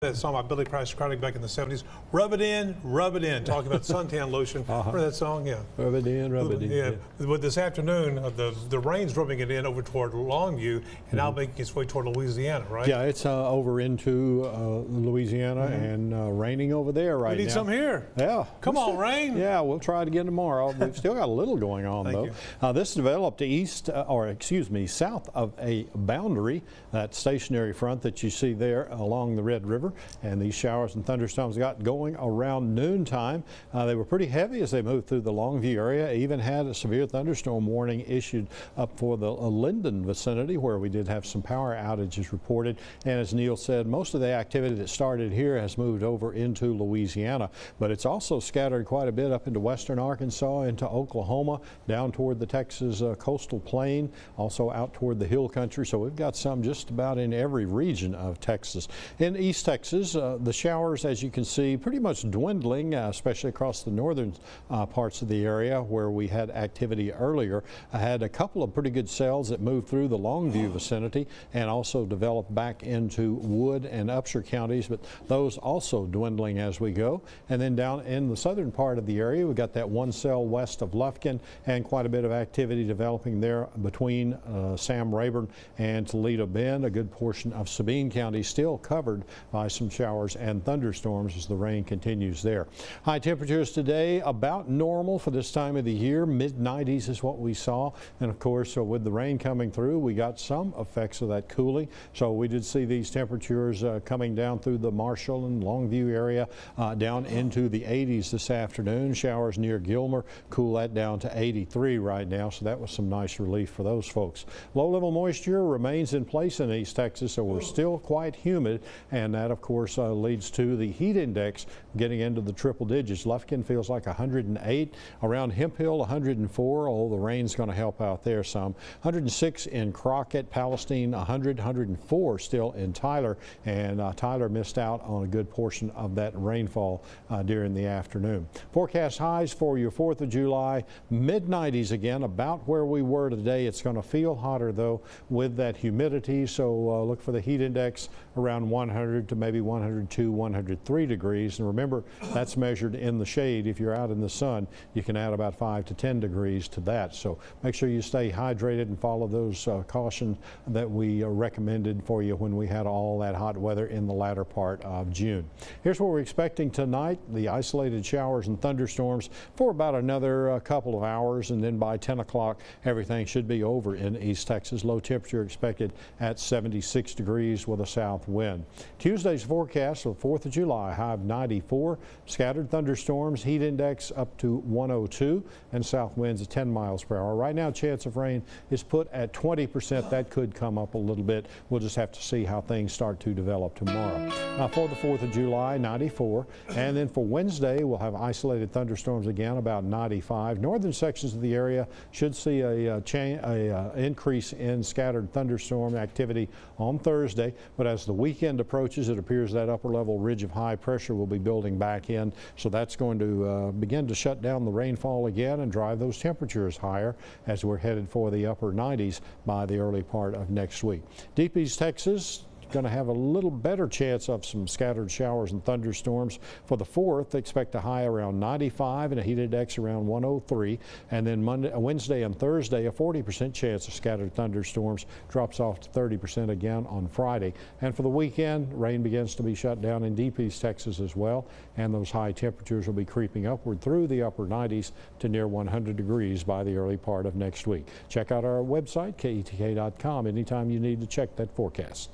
That song by Billy Price Craddock back in the 70s. Rub it in, talking about suntan lotion. Remember that song? Yeah. Rub it in, rub it in. Yeah. But this afternoon, the rain's rubbing it in over toward Longview and now making its way toward Louisiana, right? Yeah, it's over into Louisiana and raining over there right now. We need some here. Yeah. Come on, rain. Yeah, we'll try it again tomorrow. We've still got a little going on, though. This developed south of a boundary, that stationary front that you see there along the Red River. And these showers and thunderstorms got going around noontime. They were pretty heavy as they moved through the Longview area. Even had a severe thunderstorm warning issued up for the Linden vicinity, where we did have some power outages reported. And as Neil said, most of the activity that started here has moved over into Louisiana, but it's also scattered quite a bit up into western Arkansas, into Oklahoma, down toward the Texas coastal plain, also out toward the hill country. So we've got some just about in every region of Texas. In East Texas, the showers, as you can see, pretty much dwindling, especially across the northern parts of the area where we had activity earlier. I had a couple of pretty good cells that moved through the Longview vicinity and also developed back into Wood and Upshur counties, but those also dwindling as we go. And then down in the southern part of the area, we got that one cell west of Lufkin and quite a bit of activity developing there between Sam Rayburn and Toledo Bend. A good portion of Sabine County still covered by some showers and thunderstorms as the rain continues there. High temperatures today about normal for this time of the year. Mid-90s is what we saw. And of course, with the rain coming through, we got some effects of that cooling. So we did see these temperatures coming down through the Marshall and Longview area down into the 80s this afternoon. Showers near Gilmer cool that down to 83 right now. So that was some nice relief for those folks. Low-level moisture remains in place in East Texas, so we're still quite humid, and that of course leads to the heat index getting into the triple digits. Lufkin feels like 108, around Hemphill 104, although the rain's going to help out there some. 106 in Crockett, Palestine 100, 104 still in Tyler, and Tyler missed out on a good portion of that rainfall during the afternoon. Forecast highs for your 4th of July, mid-90s again, about where we were today. It's going to feel hotter though with that humidity, so look for the heat index around 100 to maybe 102, 103 degrees. And remember, that's measured in the shade. If you're out in the sun, you can add about 5 to 10 degrees to that. So make sure you stay hydrated and follow those cautions that we recommended for you when we had all that hot weather in the latter part of June. Here's what we're expecting tonight: the isolated showers and thunderstorms for about another couple of hours, and then by 10 o'clock, everything should be over in East Texas. Low temperature expected at 76 degrees with a south wind. Tuesday's forecast for the 4th of July, high of 94, scattered thunderstorms, heat index up to 102, and south winds at 10 miles per hour. Right now, chance of rain is put at 20%. That could come up a little bit. We'll just have to see how things start to develop tomorrow. For the 4th of July, 94, and then for Wednesday, we'll have isolated thunderstorms again, about 95. Northern sections of the area should see a increase in scattered thunderstorm activity on Thursday, but as the weekend approaches, it appears that upper level ridge of high pressure will be building back in, so that's going to begin to shut down the rainfall again and drive those temperatures higher as we're headed for the upper 90s by the early part of next week. Deep East Texas going to have a little better chance of some scattered showers and thunderstorms. For the 4th, expect a high around 95 and a heat index around 103. And then Wednesday and Thursday, a 40% chance of scattered thunderstorms, drops off to 30% again on Friday. And for the weekend, rain begins to be shut down in Deep East Texas as well, and those high temperatures will be creeping upward through the upper 90s to near 100 degrees by the early part of next week. Check out our website, KETK.com, anytime you need to check that forecast.